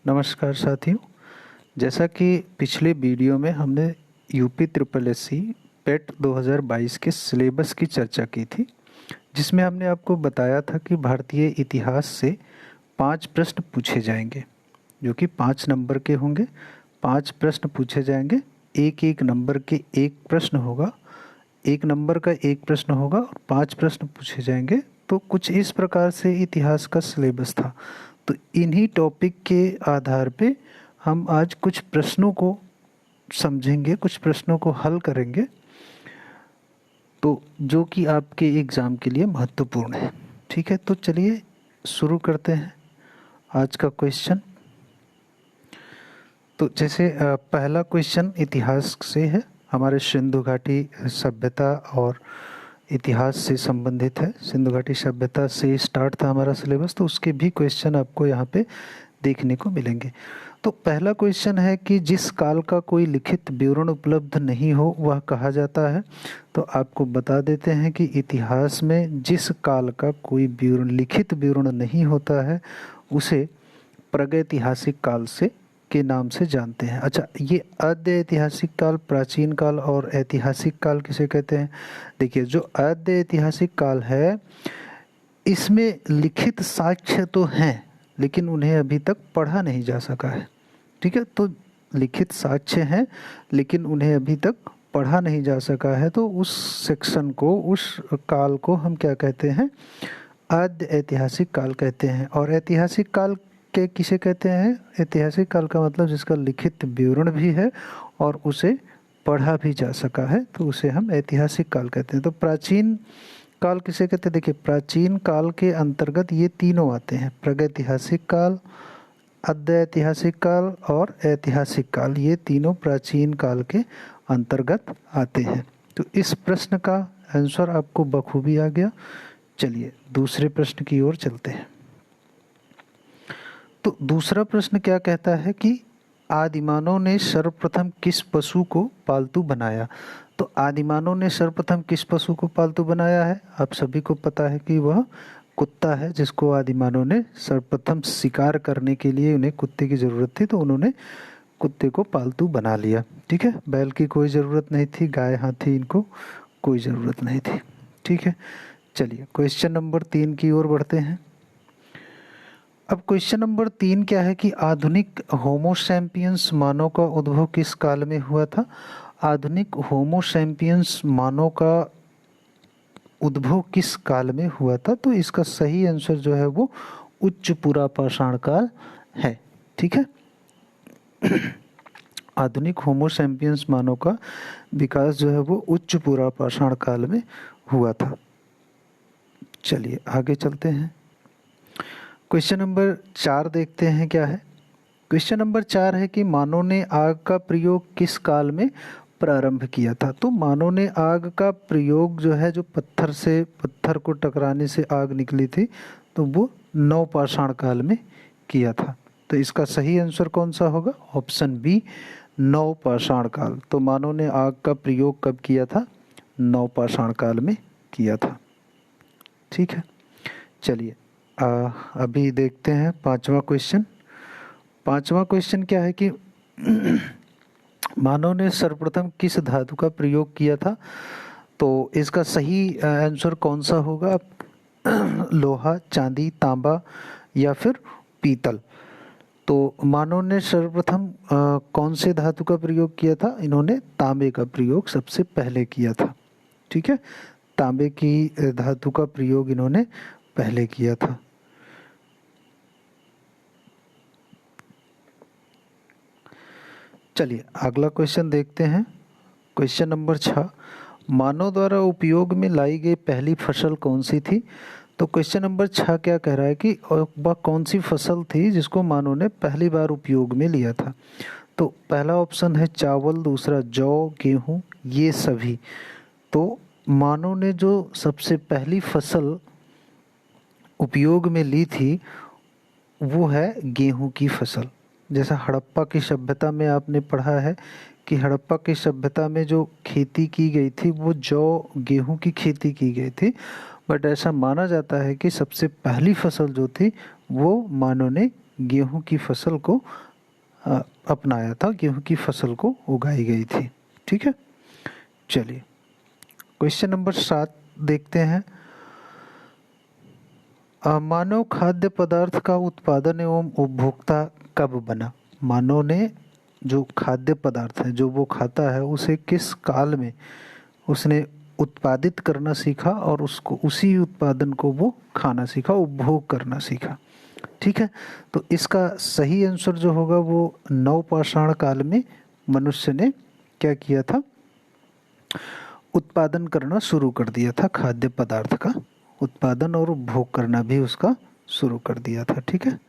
नमस्कार साथियों। जैसा कि पिछले वीडियो में हमने यूपी ट्रिपल एससी पेट 2022 के सिलेबस की चर्चा की थी, जिसमें हमने आपको बताया था कि भारतीय इतिहास से 5 प्रश्न पूछे जाएंगे, जो कि 5 नंबर के होंगे। 5 प्रश्न पूछे जाएंगे, एक एक नंबर के एक प्रश्न होगा, एक नंबर का एक प्रश्न होगा और 5 प्रश्न पूछे जाएंगे। तो कुछ इस प्रकार से इतिहास का सिलेबस था। तो इन्हीं टॉपिक के आधार पे हम आज कुछ प्रश्नों को समझेंगे, कुछ प्रश्नों को हल करेंगे, तो जो कि आपके एग्ज़ाम के लिए महत्वपूर्ण है। ठीक है, तो चलिए शुरू करते हैं आज का क्वेश्चन। तो जैसे पहला क्वेश्चन इतिहास से है, हमारे सिंधु घाटी सभ्यता और इतिहास से संबंधित है। सिंधु घाटी सभ्यता से स्टार्ट था हमारा सिलेबस, तो उसके भी क्वेश्चन आपको यहाँ पे देखने को मिलेंगे। तो पहला क्वेश्चन है कि जिस काल का कोई लिखित विवरण उपलब्ध नहीं हो वह कहा जाता है। तो आपको बता देते हैं कि इतिहास में जिस काल का कोई विवरण लिखित विवरण नहीं होता है उसे प्रागैतिहासिक काल से के नाम से जानते हैं। अच्छा, ये आद्य ऐतिहासिक काल, प्राचीन काल और ऐतिहासिक काल किसे कहते हैं? देखिए, जो आद्य ऐतिहासिक काल है इसमें लिखित साक्ष्य तो हैं, लेकिन उन्हें अभी तक पढ़ा नहीं जा सका है। ठीक है, तो लिखित साक्ष्य हैं लेकिन उन्हें अभी तक पढ़ा नहीं जा सका है। तो उस सेक्शन को, उस काल को हम क्या कहते हैं? आद्य ऐतिहासिक काल कहते हैं। और ऐतिहासिक काल के किसे कहते हैं? ऐतिहासिक काल का मतलब जिसका लिखित विवरण भी है और उसे पढ़ा भी जा सका है, तो उसे हम ऐतिहासिक काल कहते हैं। तो प्राचीन काल किसे कहते हैं? देखिए, प्राचीन काल के अंतर्गत ये तीनों आते हैं, प्रागैतिहासिक काल, आद्य ऐतिहासिक काल और ऐतिहासिक काल। ये तीनों प्राचीन काल के अंतर्गत आते हैं। तो इस प्रश्न का आंसर आपको बखूबी आ गया। चलिए दूसरे प्रश्न की ओर चलते हैं। तो दूसरा प्रश्न क्या कहता है कि आदिमानव ने सर्वप्रथम किस पशु को पालतू बनाया? तो आदिमानव ने सर्वप्रथम किस पशु को पालतू बनाया है? आप सभी को पता है कि वह कुत्ता है, जिसको आदिमानव ने सर्वप्रथम शिकार करने के लिए उन्हें कुत्ते की ज़रूरत थी, तो उन्होंने कुत्ते को पालतू बना लिया। ठीक है, बैल की कोई ज़रूरत नहीं थी, गाय हाथी इनको कोई ज़रूरत नहीं थी। ठीक है, चलिए क्वेश्चन नंबर 3 की ओर बढ़ते हैं। अब क्वेश्चन नंबर 3 क्या है कि आधुनिक होमो सैपियंस मानव का उद्भव किस काल में हुआ था? आधुनिक होमो सैपियंस मानव का उद्भव किस काल में हुआ था? तो इसका सही आंसर जो है वो उच्च पुरापाषाण काल है। ठीक है, आधुनिक होमो सैपियंस मानव का विकास जो है वो उच्च पुरापाषाण काल में हुआ था। चलिए आगे चलते हैं। क्वेश्चन नंबर 4 देखते हैं क्या है। क्वेश्चन नंबर 4 है कि मानव ने आग का प्रयोग किस काल में प्रारंभ किया था? तो मानव ने आग का प्रयोग जो है, जो पत्थर को टकराने से आग निकली थी, तो वो नवपाषाण काल में किया था। तो इसका सही आंसर कौन सा होगा? ऑप्शन बी, नवपाषाण काल। तो मानव ने आग का प्रयोग कब किया था? नवपाषाण काल में किया था। ठीक है, चलिए अभी देखते हैं 5वां क्वेश्चन। 5वां क्वेश्चन क्या है कि मानव ने सर्वप्रथम किस धातु का प्रयोग किया था? तो इसका सही आंसर कौन सा होगा? लोहा, चांदी, तांबा या फिर पीतल। तो मानव ने सर्वप्रथम कौन से धातु का प्रयोग किया था? इन्होंने तांबे का प्रयोग सबसे पहले किया था। ठीक है, तांबे की धातु का प्रयोग इन्होंने पहले किया था। चलिए अगला क्वेश्चन देखते हैं। क्वेश्चन नंबर 6, मानव द्वारा उपयोग में लाई गई पहली फसल कौन सी थी? तो क्वेश्चन नंबर 6 क्या कह रहा है कि वह कौन सी फसल थी जिसको मानव ने पहली बार उपयोग में लिया था? तो पहला ऑप्शन है चावल, दूसरा जौ, गेहूं, ये सभी। तो मानव ने जो सबसे पहली फसल उपयोग में ली थी वो है गेहूं की फसल। जैसा हड़प्पा की सभ्यता में आपने पढ़ा है कि हड़प्पा की सभ्यता में जो खेती की गई थी वो जौ, गेहूं की खेती की गई थी। बट ऐसा माना जाता है कि सबसे पहली फसल जो थी वो मानव ने गेहूं की फसल को अपनाया था, गेहूं की फसल को उगाई गई थी। ठीक है, चलिए क्वेश्चन नंबर 7 देखते हैं। मानव खाद्य पदार्थ का उत्पादन एवं उपभोक्ता कब बना? मानव ने जो खाद्य पदार्थ है जो वो खाता है उसे किस काल में उसने उत्पादित करना सीखा और उसको उसी उत्पादन को वो खाना सीखा, उपभोग करना सीखा। ठीक है, तो इसका सही आंसर जो होगा वो नवपाषाण काल में मनुष्य ने क्या किया था, उत्पादन करना शुरू कर दिया था, खाद्य पदार्थ का उत्पादन और उपभोग करना भी उसका शुरू कर दिया था। ठीक है,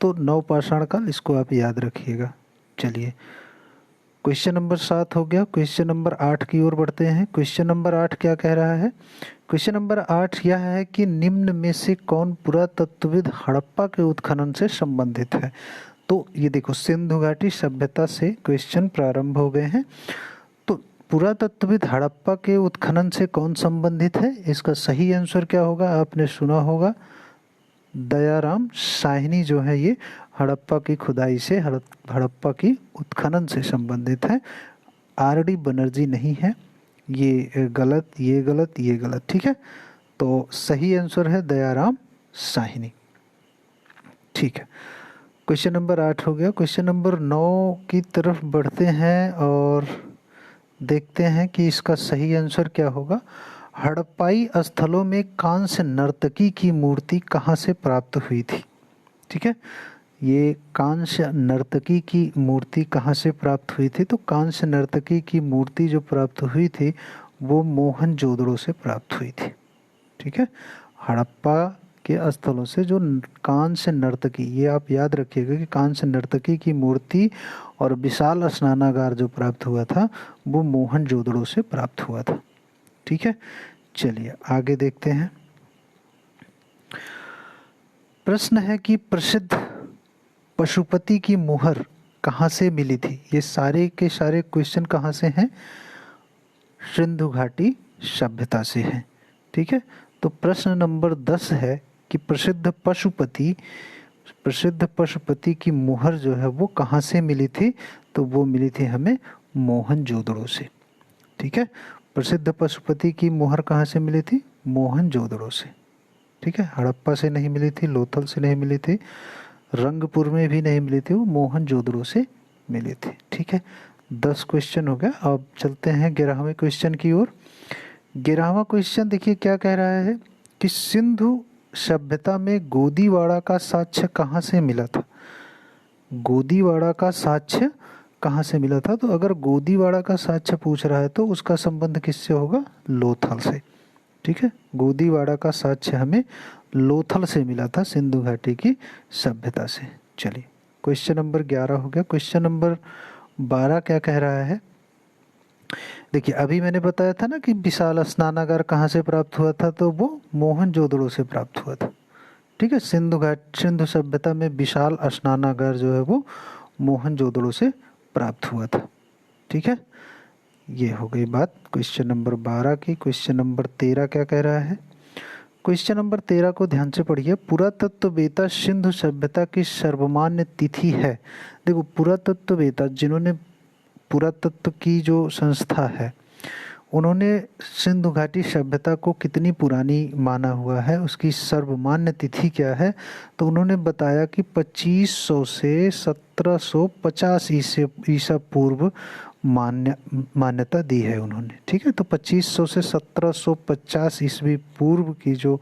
तो नवपाषाण काल, इसको आप याद रखिएगा। चलिए क्वेश्चन नंबर 7 हो गया। क्वेश्चन नंबर 8 की ओर बढ़ते हैं। क्वेश्चन नंबर 8 क्या कह रहा है? क्वेश्चन नंबर 8 यह है कि निम्न में से कौन पुरातत्वविद हड़प्पा के उत्खनन से संबंधित है? तो ये देखो, सिंधु घाटी सभ्यता से क्वेश्चन प्रारंभ हो गए हैं। तो पुरातत्वविद हड़प्पा के उत्खनन से कौन संबंधित है? इसका सही आंसर क्या होगा? आपने सुना होगा, दयाराम साहनी जो है ये हड़प्पा की खुदाई से, हड़प्पा की उत्खनन से संबंधित है। आर.डी. बनर्जी नहीं है, ये गलत, ये गलत, ये गलत। ठीक है, तो सही आंसर है दयाराम साहनी। ठीक है, क्वेश्चन नंबर 8 हो गया। क्वेश्चन नंबर 9 की तरफ बढ़ते हैं और देखते हैं कि इसका सही आंसर क्या होगा। हड़प्पाई स्थलों में कांस्य नर्तकी की मूर्ति कहाँ से प्राप्त हुई थी? ठीक है, ये कांस्य नर्तकी की मूर्ति कहाँ से प्राप्त हुई थी? तो कांस्य नर्तकी की मूर्ति जो प्राप्त हुई थी वो मोहनजोदड़ो से प्राप्त हुई थी। ठीक है, हड़प्पा के स्थलों से जो कांस्य नर्तकी, ये आप याद रखिएगा कि कांस्य नर्तकी की मूर्ति और विशाल स्नानागार जो प्राप्त हुआ था वो मोहनजोदड़ो से प्राप्त हुआ था। ठीक है, चलिए आगे देखते हैं। प्रश्न है कि प्रसिद्ध पशुपति की मुहर कहाँ से मिली थी? ये सारे के सारे क्वेश्चन कहाँ से हैं? सिंधु घाटी सभ्यता से हैं। ठीक है, तो प्रश्न नंबर 10 है कि प्रसिद्ध पशुपति की मुहर जो है वो कहाँ से मिली थी? तो वो मिली थी हमें मोहनजोदड़ो से। ठीक है, प्रसिद्ध पशुपति की मुहर कहाँ से मिली थी? मोहनजोदड़ो से। ठीक है, हड़प्पा से नहीं मिली थी, लोथल से नहीं मिली थी, रंगपुर में भी नहीं मिली थी, वो मोहनजोदड़ो से मिली थी। ठीक है, 10 क्वेश्चन हो गया। अब चलते हैं 11वें क्वेश्चन की ओर। 11वां क्वेश्चन देखिए क्या कह रहा है कि सिंधु सभ्यता में गोदीवाड़ा का साक्ष्य कहाँ से मिला था? गोदीवाड़ा का साक्ष्य कहाँ से मिला था? तो अगर गोदीवाड़ा का साक्ष्य पूछ रहा है तो उसका संबंध किससे होगा? लोथल से। ठीक है, गोदीवाड़ा का साक्ष्य हमें लोथल से मिला था, सिंधु घाटी की सभ्यता से। चलिए क्वेश्चन नंबर 11 हो गया। क्वेश्चन नंबर 12 क्या कह रहा है? देखिए अभी मैंने बताया था ना कि विशाल स्नानागार कहाँ से प्राप्त हुआ था, तो वो मोहनजोदड़ो से प्राप्त हुआ था। ठीक है, सिंधु सभ्यता में विशाल स्नानागार जो है वो मोहनजोदड़ो से प्राप्त हुआ था। ठीक है, ये हो गई बात क्वेश्चन नंबर 12 की। क्वेश्चन नंबर 13 क्या कह रहा है? क्वेश्चन नंबर 13 को ध्यान से पढ़िए। पुरातत्ववेत्ता सिंधु सभ्यता की सर्वमान्य तिथि है। देखो, पुरातत्ववेत्ता जिन्होंने पुरातत्व की जो संस्था है उन्होंने सिंधु घाटी सभ्यता को कितनी पुरानी माना हुआ है, उसकी सर्वमान्य तिथि क्या है? तो उन्होंने बताया कि 2500 से 1750 ईसा पूर्व मान्यता दी है उन्होंने। ठीक है, तो 2500 से 1750 ईस्वी पूर्व की जो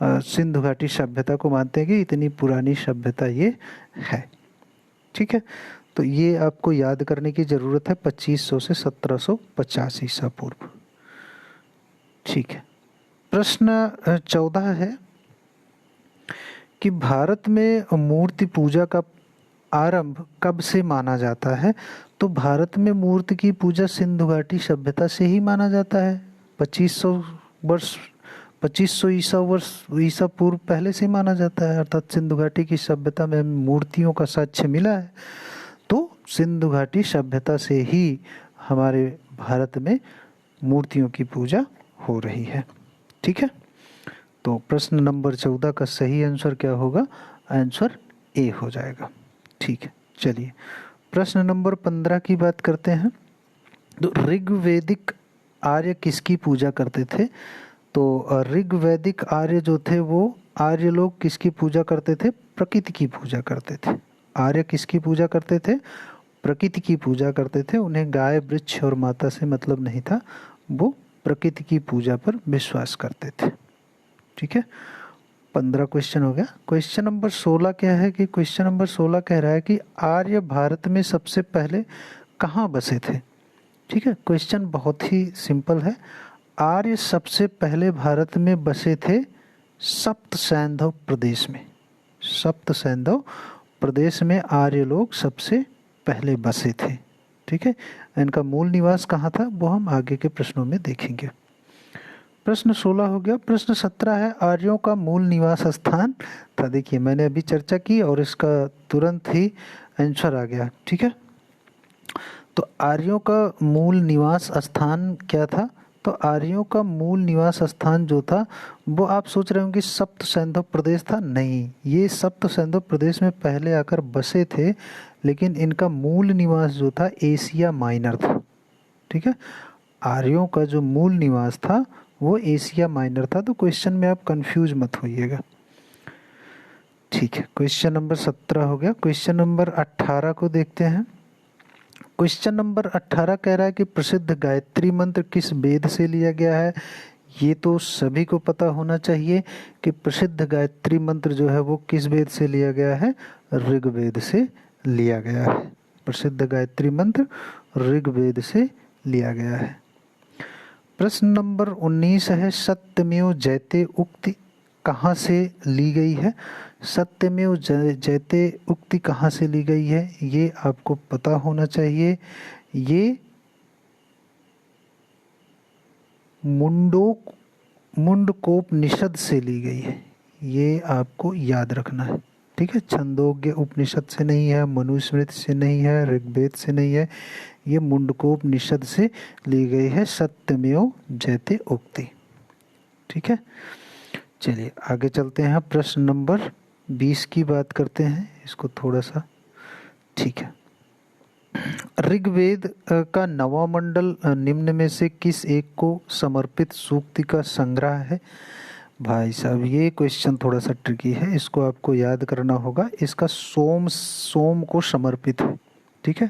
सिंधु घाटी सभ्यता को मानते हैं कि इतनी पुरानी सभ्यता ये है। ठीक है, तो ये आपको याद करने की ज़रूरत है, 2500 से 1750 ईसा पूर्व। ठीक है, प्रश्न 14 है कि भारत में मूर्ति पूजा का आरंभ कब से माना जाता है? तो भारत में मूर्ति की पूजा सिंधु घाटी सभ्यता से ही माना जाता है। 2500 ईसा पूर्व पहले से माना जाता है, अर्थात सिंधु घाटी की सभ्यता में मूर्तियों का साक्ष्य मिला है। तो सिंधु घाटी सभ्यता से ही हमारे भारत में मूर्तियों की पूजा हो रही है। ठीक है, तो प्रश्न नंबर 14 का सही आंसर क्या होगा? आंसर ए हो जाएगा। ठीक है, चलिए प्रश्न नंबर 15 की बात करते हैं। तो ऋग्वेदिक आर्य किसकी पूजा करते थे? तो ऋग्वैदिक आर्य जो थे वो आर्य लोग किसकी पूजा करते थे? प्रकृति की पूजा करते थे। आर्य किसकी पूजा करते थे? प्रकृति की पूजा करते थे। उन्हें गाय, वृक्ष और माता से मतलब नहीं था, वो प्रकृति की पूजा पर विश्वास करते थे। ठीक है, 15 क्वेश्चन हो गया। क्वेश्चन नंबर 16 क्या है कि क्वेश्चन नंबर 16 कह रहा है कि आर्य भारत में सबसे पहले कहाँ बसे थे? ठीक है, क्वेश्चन बहुत ही सिंपल है। आर्य सबसे पहले भारत में बसे थे सप्त सैंधव प्रदेश में। सप्त सैंधव प्रदेश में आर्य लोग सबसे पहले बसे थे। ठीक है, इनका मूल निवास कहाँ था वो हम आगे के प्रश्नों में देखेंगे। प्रश्न 16 हो गया। प्रश्न 17 है आर्यों का मूल निवास स्थान था। देखिए मैंने अभी चर्चा की और इसका तुरंत ही आंसर आ गया। ठीक है, तो आर्यों का मूल निवास स्थान क्या था? तो आर्यों का मूल निवास स्थान जो था वो आप सोच रहे होंगे सप्त सैंधव प्रदेश था। नहीं, ये सप्त सैंधव प्रदेश में पहले आकर बसे थे, लेकिन इनका मूल निवास जो था एशिया माइनर था। ठीक है, आर्यों का जो मूल निवास था वो एशिया माइनर था। तो क्वेश्चन में आप कंफ्यूज मत होइएगा। ठीक है, क्वेश्चन नंबर 17 हो गया। क्वेश्चन नंबर 18 को देखते हैं। क्वेश्चन नंबर 18 कह रहा है कि प्रसिद्ध गायत्री मंत्र किस वेद से लिया गया है? ये तो सभी को पता होना चाहिए कि प्रसिद्ध गायत्री मंत्र जो है वो किस वेद से लिया गया है? ऋग्वेद से लिया गया है। प्रसिद्ध गायत्री मंत्र ऋग्वेद से लिया गया है। प्रश्न नंबर 19 है सत्यमेव जयते उक्ति कहाँ से ली गई है? सत्यमेव जयते उक्ति कहाँ से ली गई है ये आपको पता होना चाहिए। ये मुंडकोपनिषद से ली गई है, ये आपको याद रखना है। ठीक है, छंदोग्य उपनिषद से नहीं है, मनुस्मृति से नहीं है, ऋग्वेद से नहीं है, ये मुंडकोपनिषद से ली गई है सत्यमेव जयते उक्ति। ठीक है, चलिए आगे चलते हैं। प्रश्न नंबर 20 की बात करते हैं, इसको थोड़ा सा। ठीक है, ऋग्वेद का नवा मंडल निम्न में से किस एक को समर्पित सूक्ति का संग्रह है? भाई साहब ये क्वेश्चन थोड़ा सा ट्रिकी है, इसको आपको याद करना होगा। इसका सोम को समर्पित है। ठीक है,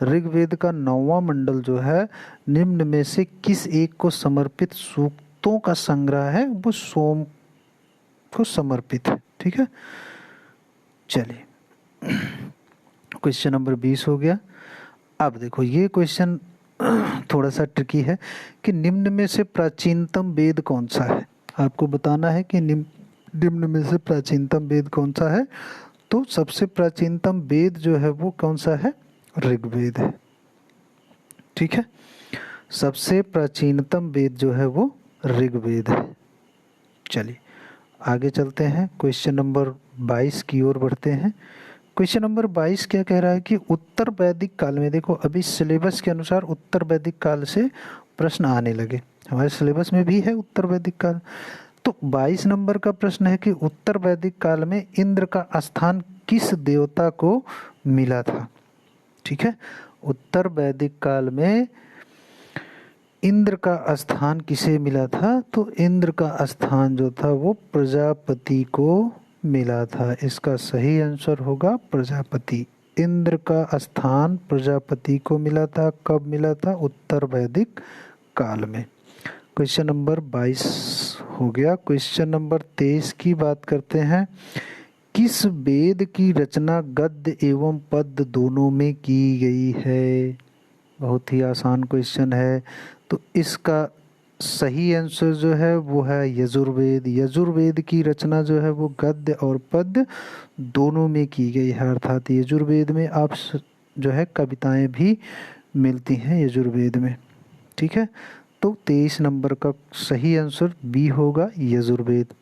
ऋग्वेद का नौवां मंडल जो है निम्न में से किस एक को समर्पित सूक्तों का संग्रह है? वो सोम को समर्पित है। ठीक है, चलिए क्वेश्चन नंबर 20 हो गया। अब देखो ये क्वेश्चन थोड़ा सा ट्रिकी है कि निम्न में से प्राचीनतम वेद कौन सा है? आपको बताना है कि निम्न में से प्राचीनतम वेद कौन सा है। तो सबसे प्राचीनतम वेद जो है वो कौन सा है? ऋग्वेद है। ठीक है, सबसे प्राचीनतम वेद जो है वो ऋग्वेद है। चलिए आगे चलते हैं, क्वेश्चन नंबर 22 की ओर बढ़ते हैं। क्वेश्चन नंबर 22 क्या कह रहा है कि उत्तर वैदिक काल में, देखो अभी सिलेबस के अनुसार उत्तर वैदिक काल से प्रश्न आने लगे, हमारे सिलेबस में भी है उत्तर वैदिक काल। तो 22 नंबर का प्रश्न है कि उत्तर वैदिक काल में इंद्र का स्थान किस देवता को मिला था? ठीक है, उत्तर वैदिक काल में इंद्र का स्थान किसे मिला था? तो इंद्र का स्थान जो था वो प्रजापति को मिला था। इसका सही आंसर होगा प्रजापति। इंद्र का स्थान प्रजापति को मिला था। कब मिला था? उत्तर वैदिक काल में। क्वेश्चन नंबर 22 हो गया। क्वेश्चन नंबर 23 की बात करते हैं। किस वेद की रचना गद्य एवं पद्य दोनों में की गई है? बहुत ही आसान क्वेश्चन है। तो इसका सही आंसर जो है वो है यजुर्वेद। यजुर्वेद की रचना जो है वो गद्य और पद्य दोनों में की गई है। अर्थात यजुर्वेद में आप जो है कविताएं भी मिलती हैं यजुर्वेद में। ठीक है, तो 23 नंबर का सही आंसर बी होगा, यजुर्वेद।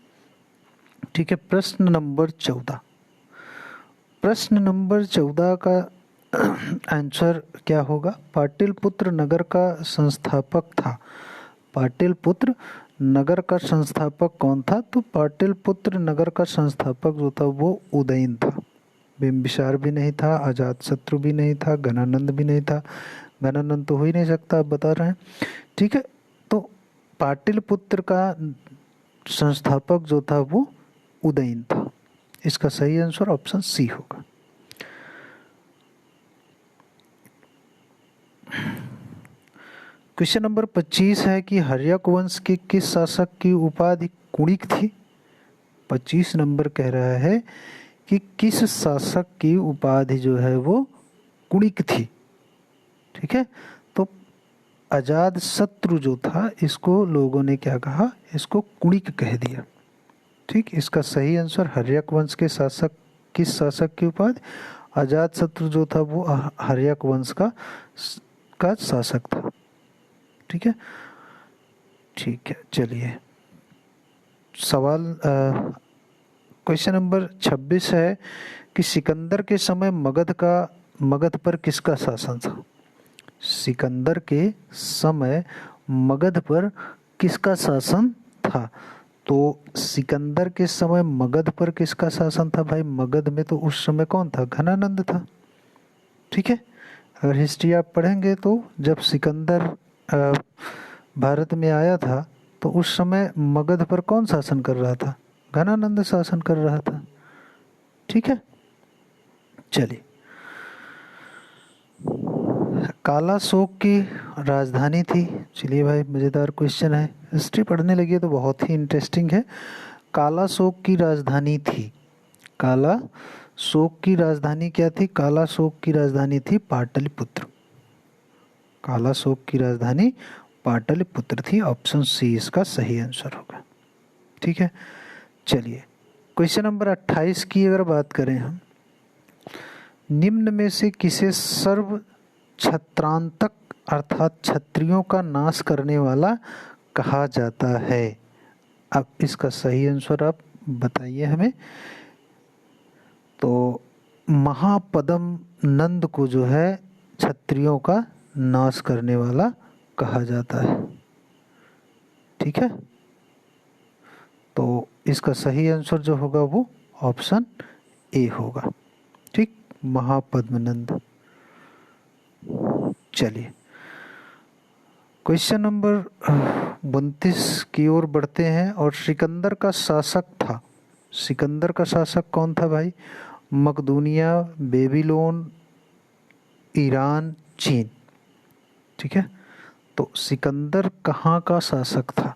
ठीक है, प्रश्न नंबर 14। प्रश्न नंबर 14 का आंसर क्या होगा? पाटलिपुत्र नगर का संस्थापक था। पाटलिपुत्र नगर का संस्थापक कौन था? तो पाटलिपुत्र नगर का संस्थापक जो था वो उदयन था। बिंबिसार भी नहीं था, अजातशत्रु भी नहीं था, घनानंद भी नहीं था। घनानंद तो हो ही नहीं सकता, आप बता रहे हैं। ठीक है, तो पाटलिपुत्र का संस्थापक जो था वो उदयन था। इसका सही आंसर ऑप्शन सी होगा। क्वेश्चन नंबर 25 है कि हर्यक वंश के किस शासक की उपाधि कुणिक थी। 25 नंबर कह रहा है कि किस शासक की उपाधि जो है वो कुणिक थी। ठीक है, तो अजात शत्रु जो था इसको लोगों ने क्या कहा, इसको कुणिक कह दिया। ठीक, इसका सही आंसर हर्यक वंश के शासक, किस शासक की उपाधि, अजात शत्रु जो था वो हर्यक वंश का शासक था। ठीक है, ठीक है, चलिए सवाल क्वेश्चन नंबर 26 है कि सिकंदर के समय मगध पर किसका शासन था। सिकंदर के समय मगध पर किसका शासन था। तो सिकंदर के समय मगध पर किसका शासन था भाई, मगध में तो उस समय कौन था, घनानंद था। ठीक है, अगर हिस्ट्री आप पढ़ेंगे तो जब सिकंदर भारत में आया था तो उस समय मगध पर कौन शासन कर रहा था, घनानंद शासन कर रहा था। ठीक है, चलिए काला शोक की राजधानी थी। चलिए भाई मज़ेदार क्वेश्चन है, हिस्ट्री पढ़ने लगी तो बहुत ही इंटरेस्टिंग है। काला शोक की राजधानी थी, काला शोक की राजधानी क्या थी, काला शोक की राजधानी थी पाटलिपुत्र। काला शोक की राजधानी पाटलिपुत्र थी। ऑप्शन सी इसका सही आंसर होगा। ठीक है, चलिए क्वेश्चन नंबर 28 की अगर बात करें हम, निम्न में से किसे सर्व छत्रांतक अर्थात क्षत्रियों का नाश करने वाला कहा जाता है। अब इसका सही आंसर आप बताइए हमें। तो महापद्म नंद को जो है क्षत्रियों का नाश करने वाला कहा जाता है। ठीक है, तो इसका सही आंसर जो होगा वो ऑप्शन ए होगा। ठीक, महापद्मनंद। चलिए क्वेश्चन नंबर 29 की ओर बढ़ते हैं और सिकंदर का शासक था। सिकंदर का शासक कौन था भाई, मकदूनिया, बेबीलोन, ईरान, चीन। ठीक है, तो सिकंदर कहाँ का शासक था,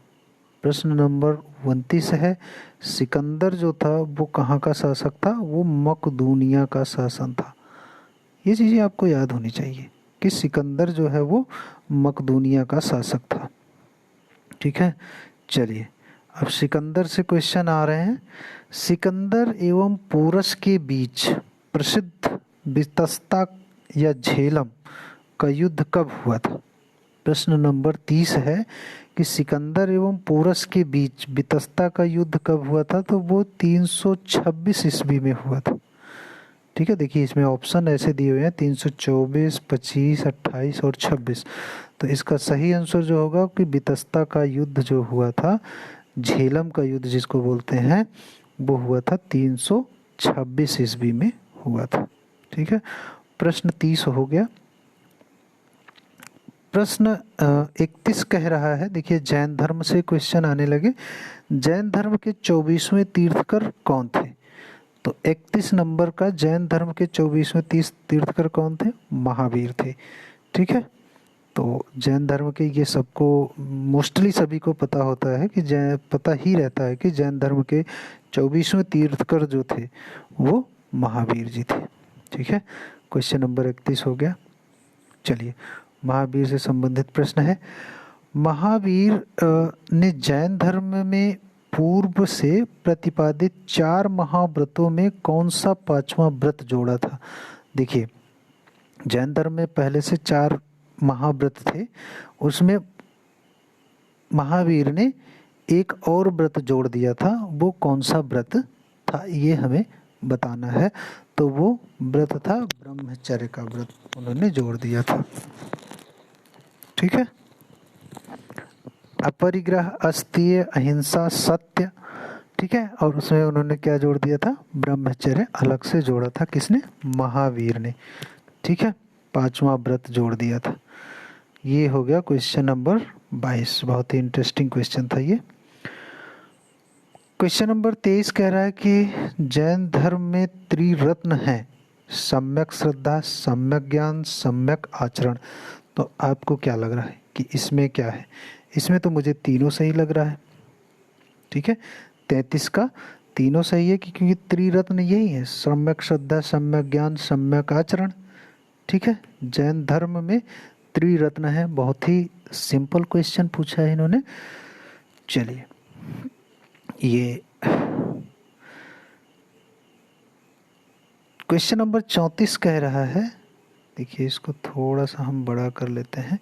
प्रश्न नंबर 29 है। सिकंदर जो था वो कहाँ का शासक था, वो मकदूनिया का शासन था। ये चीज़ें आपको याद होनी चाहिए कि सिकंदर जो है वो मकदूनिया का शासक था। ठीक है, चलिए अब सिकंदर से क्वेश्चन आ रहे हैं। सिकंदर एवं पोरस के बीच प्रसिद्ध बितस्ता या झेलम का युद्ध कब हुआ था। प्रश्न नंबर 30 है कि सिकंदर एवं पोरस के बीच बितस्ता का युद्ध कब हुआ था, तो वो 326 ईस्वी में हुआ था। ठीक है, देखिए इसमें ऑप्शन ऐसे दिए हुए हैं 324, 25, 28 और 26। तो इसका सही आंसर जो होगा कि बितस्ता का युद्ध जो हुआ था, झेलम का युद्ध जिसको बोलते हैं, वो हुआ था 326 ईस्वी में हुआ था। ठीक है, प्रश्न 30 हो गया। प्रश्न 31 कह रहा है, देखिए जैन धर्म से क्वेश्चन आने लगे। जैन धर्म के 24वें तीर्थकर कौन थे। तो 31 नंबर का जैन धर्म के 24वें तीर्थकर कौन थे, महावीर थे। ठीक है, तो जैन धर्म के ये सबको मोस्टली सभी को पता होता है कि पता ही रहता है कि जैन धर्म के 24वें तीर्थकर जो थे वो महावीर जी थे। ठीक है, क्वेश्चन नंबर 31 हो गया। चलिए महावीर से संबंधित प्रश्न है। महावीर ने जैन धर्म में पूर्व से प्रतिपादित 4 महाव्रतों में कौन सा 5वां व्रत जोड़ा था। देखिए जैन धर्म में पहले से 4 महाव्रत थे, उसमें महावीर ने एक और व्रत जोड़ दिया था। वो कौन सा व्रत था ये हमें बताना है। तो वो व्रत था ब्रह्मचर्य का व्रत, उन्होंने जोड़ दिया था। ठीक है, अपरिग्रह, अस्तेय, अहिंसा, सत्य, ठीक है, और उसमें उन्होंने क्या जोड़ दिया था, ब्रह्मचर्य अलग से जोड़ा था, किसने, महावीर ने। ठीक है, पांचवा व्रत जोड़ दिया था। ये हो गया क्वेश्चन नंबर 22। बहुत ही इंटरेस्टिंग क्वेश्चन था ये। क्वेश्चन नंबर 23 कह रहा है कि जैन धर्म में त्रिरत्न है, सम्यक श्रद्धा, सम्यक ज्ञान, सम्यक आचरण। तो आपको क्या लग रहा है कि इसमें क्या है? इसमें तो मुझे तीनों सही लग रहा है। ठीक है, 33 का तीनों सही है, क्योंकि त्रिरत्न यही है, सम्यक श्रद्धा, सम्यक ज्ञान, सम्यक आचरण। ठीक है, जैन धर्म में त्रिरत्न है। बहुत ही सिंपल क्वेश्चन पूछा है इन्होंने। चलिए, ये क्वेश्चन नंबर 34 कह रहा है, देखिए इसको थोड़ा सा हम बड़ा कर लेते हैं।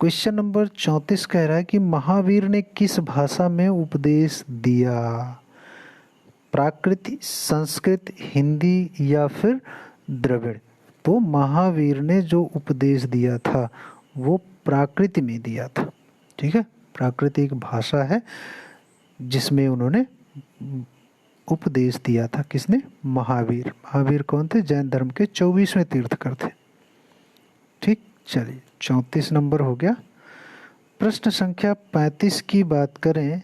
क्वेश्चन नंबर 34 कह रहा है कि महावीर ने किस भाषा में उपदेश दिया? प्राकृत, संस्कृत, हिंदी या फिर द्रविड़? तो महावीर ने जो उपदेश दिया था वो प्राकृत में दिया था। ठीक है, प्राकृतिक भाषा है जिसमें उन्होंने उपदेश दिया था। किसने? महावीर। महावीर कौन थे? जैन धर्म के 24वें तीर्थकर थे। ठीक, चलिए 34 नंबर हो गया। प्रश्न संख्या 35 की बात करें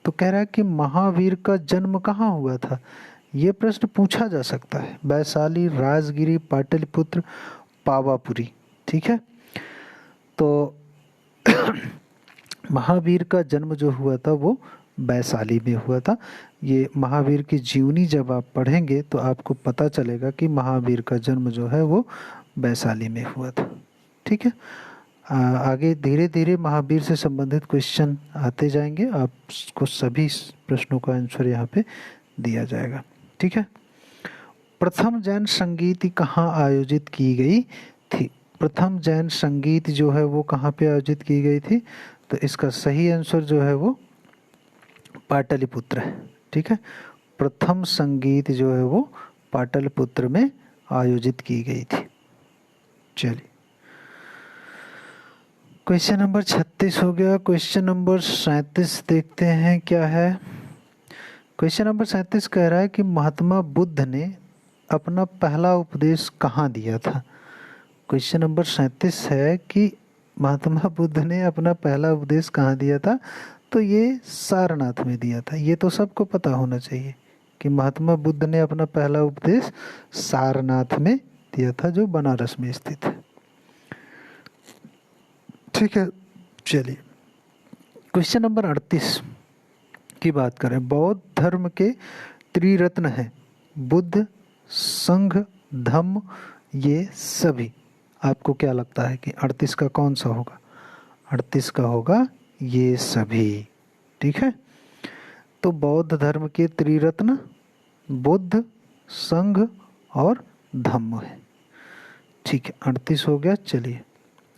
तो कह रहा है कि महावीर का जन्म कहाँ हुआ था? ये प्रश्न पूछा जा सकता है। वैशाली, राजगिरी, पाटलिपुत्र, पावापुरी। ठीक है, तो महावीर का जन्म जो हुआ था वो वैशाली में हुआ था। ये महावीर की जीवनी जब आप पढ़ेंगे तो आपको पता चलेगा कि महावीर का जन्म जो है वो वैशाली में हुआ था। ठीक है, आगे धीरे धीरे महावीर से संबंधित क्वेश्चन आते जाएंगे, आपको सभी प्रश्नों का आंसर यहाँ पे दिया जाएगा। ठीक है, प्रथम जैन संगीत कहाँ आयोजित की गई थी? प्रथम जैन संगीत जो है वो कहाँ पे आयोजित की गई थी? तो इसका सही आंसर जो है वो पाटलिपुत्र है। ठीक है, प्रथम संगीत जो है वो पाटलिपुत्र में आयोजित की गई थी। चलिए, क्वेश्चन नंबर 36 हो गया। क्वेश्चन नंबर 37 देखते हैं क्या है। क्वेश्चन नंबर 37 कह रहा है कि महात्मा बुद्ध ने अपना पहला उपदेश कहाँ दिया था? क्वेश्चन नंबर 37 है कि महात्मा बुद्ध ने अपना पहला उपदेश कहाँ दिया था? तो ये सारनाथ में दिया था। ये तो सबको पता होना चाहिए कि महात्मा बुद्ध ने अपना पहला उपदेश सारनाथ में दिया था, जो बनारस में स्थित है। ठीक है, चलिए क्वेश्चन नंबर 38 की बात करें। बौद्ध धर्म के त्रिरत्न हैं, बुद्ध, संघ, धम्म, ये सभी। आपको क्या लगता है कि 38 का कौन सा होगा? 38 का होगा ये सभी। ठीक है, तो बौद्ध धर्म के त्रिरत्न बुद्ध, संघ और धम्म है। ठीक है, 38 हो गया। चलिए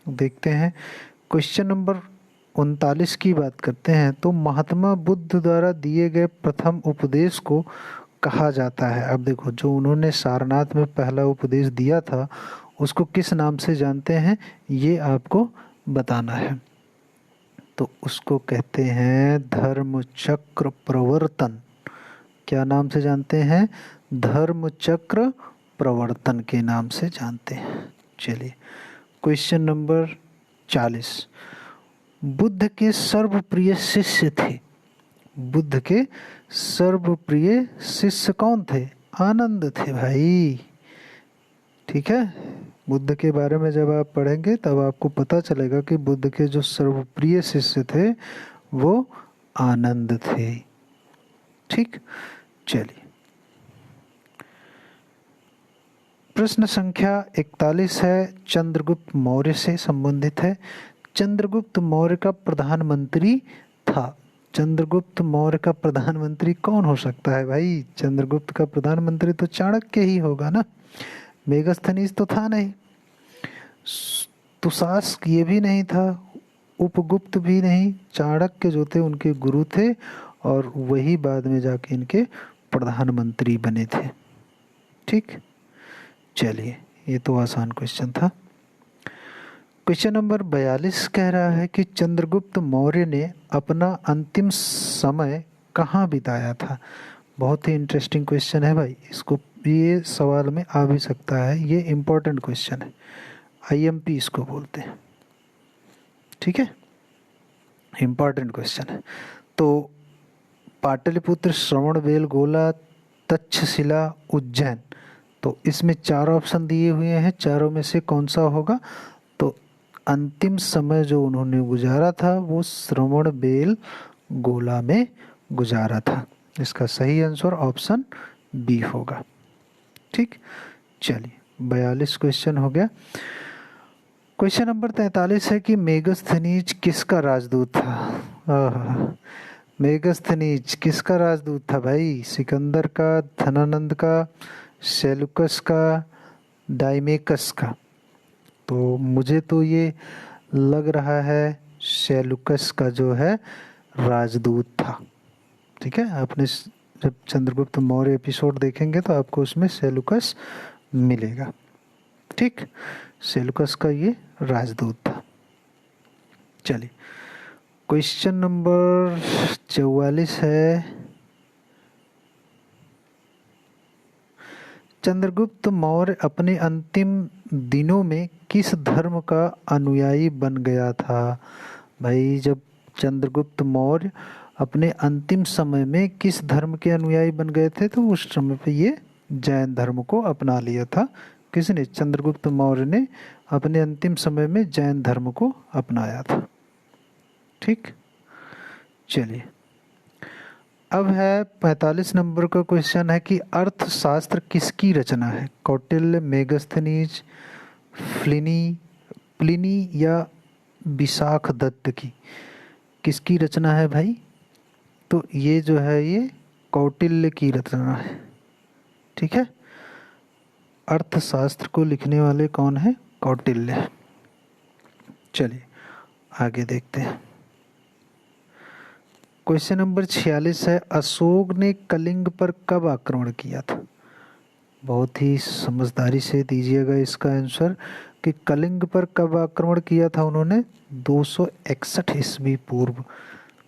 देखते हैं क्वेश्चन नंबर 39 की बात करते हैं। तो महात्मा बुद्ध द्वारा दिए गए प्रथम उपदेश को कहा जाता है? अब देखो, जो उन्होंने सारनाथ में पहला उपदेश दिया था उसको किस नाम से जानते हैं, ये आपको बताना है। तो उसको कहते हैं धर्म चक्र प्रवर्तन। क्या नाम से जानते हैं? धर्म चक्र प्रवर्तन के नाम से जानते हैं। चलिए क्वेश्चन नंबर 40। बुद्ध के सर्वप्रिय शिष्य थे। बुद्ध के सर्वप्रिय शिष्य कौन थे? आनंद थे भाई। ठीक है, बुद्ध के बारे में जब आप पढ़ेंगे तब आपको पता चलेगा कि बुद्ध के जो सर्वप्रिय शिष्य थे वो आनंद थे। ठीक, चलिए प्रश्न संख्या 41 है, चंद्रगुप्त मौर्य से संबंधित है। चंद्रगुप्त मौर्य का प्रधानमंत्री था। चंद्रगुप्त मौर्य का प्रधानमंत्री कौन हो सकता है भाई? चंद्रगुप्त का प्रधानमंत्री तो चाणक्य ही होगा ना। मेगस्थनीज तो था नहीं, तुषास्क ये भी नहीं था, उपगुप्त भी नहीं। चाणक्य जो थे उनके गुरु थे और वही बाद में जाके इनके प्रधानमंत्री बने थे। ठीक, चलिए ये तो आसान क्वेश्चन था। क्वेश्चन नंबर 42 कह रहा है कि चंद्रगुप्त मौर्य ने अपना अंतिम समय कहाँ बिताया था। बहुत ही इंटरेस्टिंग क्वेश्चन है भाई, इसको ये सवाल में आ भी सकता है, ये इम्पोर्टेंट क्वेश्चन है, आईएमपी इसको बोलते हैं। ठीक है, इम्पोर्टेंट क्वेश्चन है। तो पाटलिपुत्र, श्रवणबेलगोला, तक्षशिला, उज्जैन, तो इसमें चार ऑप्शन दिए हुए हैं, चारों में से कौन सा होगा। तो अंतिम समय जो उन्होंने गुजारा था वो श्रवणबेलगोला में गुजारा था। इसका सही आंसर ऑप्शन बी होगा। ठीक, चलिए 42 क्वेश्चन हो गया। क्वेश्चन नंबर 43 है कि मेगस्थनीज किसका राजदूत था। मेगस्थनीज किसका राजदूत था भाई, सिकंदर का, धनानंद का, सेलुकस का, डाइमेकस का। तो मुझे तो ये लग रहा है सेलुकस का जो है राजदूत था। ठीक है, आपने जब चंद्रगुप्त मौर्य एपिसोड देखेंगे तो आपको उसमें सेलुकस मिलेगा। ठीक, सेलुकस का ये राजदूत था। चलिए क्वेश्चन नंबर 44 है, चंद्रगुप्त मौर्य अपने अंतिम दिनों में किस धर्म का अनुयायी बन गया था। भाई जब चंद्रगुप्त मौर्य अपने अंतिम समय में किस धर्म के अनुयायी बन गए थे, तो उस समय पे ये जैन धर्म को अपना लिया था। किसने, चंद्रगुप्त मौर्य ने अपने अंतिम समय में जैन धर्म को अपनाया था। ठीक, चलिए अब है 45 नंबर का क्वेश्चन है कि अर्थशास्त्र किसकी रचना है। कौटिल्य, मेगस्थनीज, प्लिनी या विशाख दत्त की, किसकी रचना है भाई। तो ये जो है ये कौटिल्य की रचना है। ठीक है, अर्थशास्त्र को लिखने वाले कौन है, कौटिल्य। चलिए आगे देखते हैं। क्वेश्चन नंबर 46 है, अशोक ने कलिंग पर कब आक्रमण किया था। बहुत ही समझदारी से दीजिएगा इसका आंसर कि कलिंग पर कब आक्रमण किया था उन्होंने, 261 ईस्वी पूर्व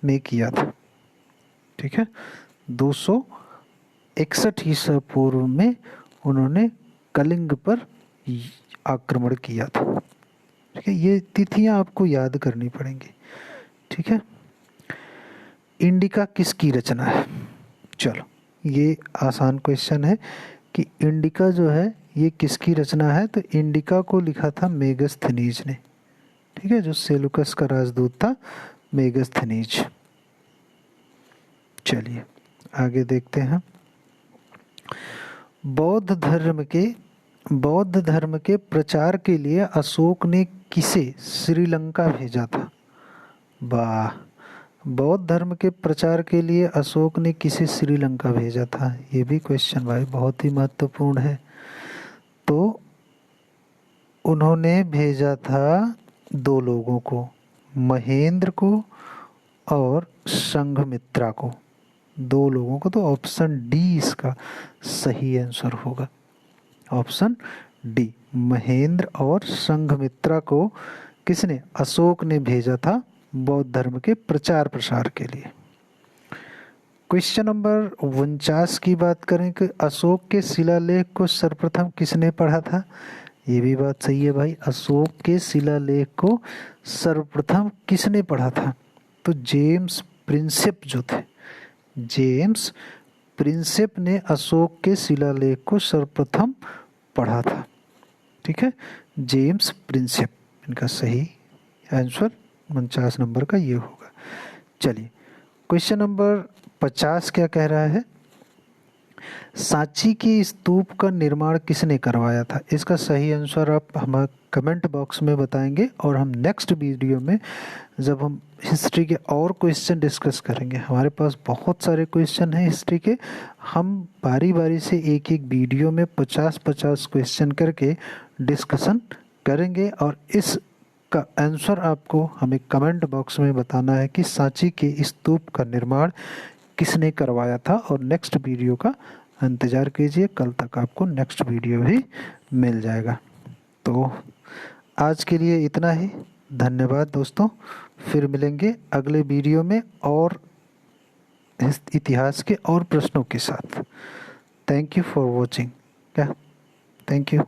में किया था। ठीक है, 261 ईसा पूर्व में उन्होंने कलिंग पर आक्रमण किया था। ठीक है, ये तिथियां आपको याद करनी पड़ेंगी। ठीक है, इंडिका किसकी रचना है। चलो ये आसान क्वेश्चन है कि इंडिका जो है ये किसकी रचना है। तो इंडिका को लिखा था मेगस्थनीज ने। ठीक है, जो सेलुकस का राजदूत था मेगस्थनीज। चलिए आगे देखते हैं। बौद्ध धर्म के प्रचार के लिए अशोक ने किसे श्रीलंका भेजा था। वाह, बौद्ध धर्म के प्रचार के लिए अशोक ने किसे श्रीलंका भेजा था, ये भी क्वेश्चन भाई बहुत ही महत्वपूर्ण है। तो उन्होंने भेजा था दो लोगों को, महेंद्र को और संघमित्रा को, दो लोगों को। तो ऑप्शन डी इसका सही आंसर होगा, ऑप्शन डी, महेंद्र और संघमित्रा को किसने, अशोक ने भेजा था बौद्ध धर्म के प्रचार प्रसार के लिए। क्वेश्चन नंबर 49 की बात करें कि अशोक के शिलालेख को सर्वप्रथम किसने पढ़ा था। ये भी बात सही है भाई, अशोक के शिलालेख को सर्वप्रथम किसने पढ़ा था। तो जेम्स प्रिंसेप जो थे, जेम्स प्रिंसेप ने अशोक के शिलालेख को सर्वप्रथम पढ़ा था। ठीक है, जेम्स प्रिंसेप, इनका सही आंसर 49 नंबर का ये होगा। चलिए क्वेश्चन नंबर 50 क्या कह रहा है, सांची के स्तूप का निर्माण किसने करवाया था। इसका सही आंसर आप हमारे कमेंट बॉक्स में बताएंगे और हम नेक्स्ट वीडियो में जब हम हिस्ट्री के और क्वेश्चन डिस्कस करेंगे, हमारे पास बहुत सारे क्वेश्चन हैं हिस्ट्री के, हम बारी बारी से एक एक वीडियो में 50-50 क्वेश्चन करके डिस्कशन करेंगे और इस का आंसर आपको हमें कमेंट बॉक्स में बताना है कि सांची के स्तूप का निर्माण किसने करवाया था। और नेक्स्ट वीडियो का इंतज़ार कीजिए, कल तक आपको नेक्स्ट वीडियो भी मिल जाएगा। तो आज के लिए इतना ही, धन्यवाद दोस्तों, फिर मिलेंगे अगले वीडियो में और इस इतिहास के और प्रश्नों के साथ। Thank you for watching. क्या? Thank you.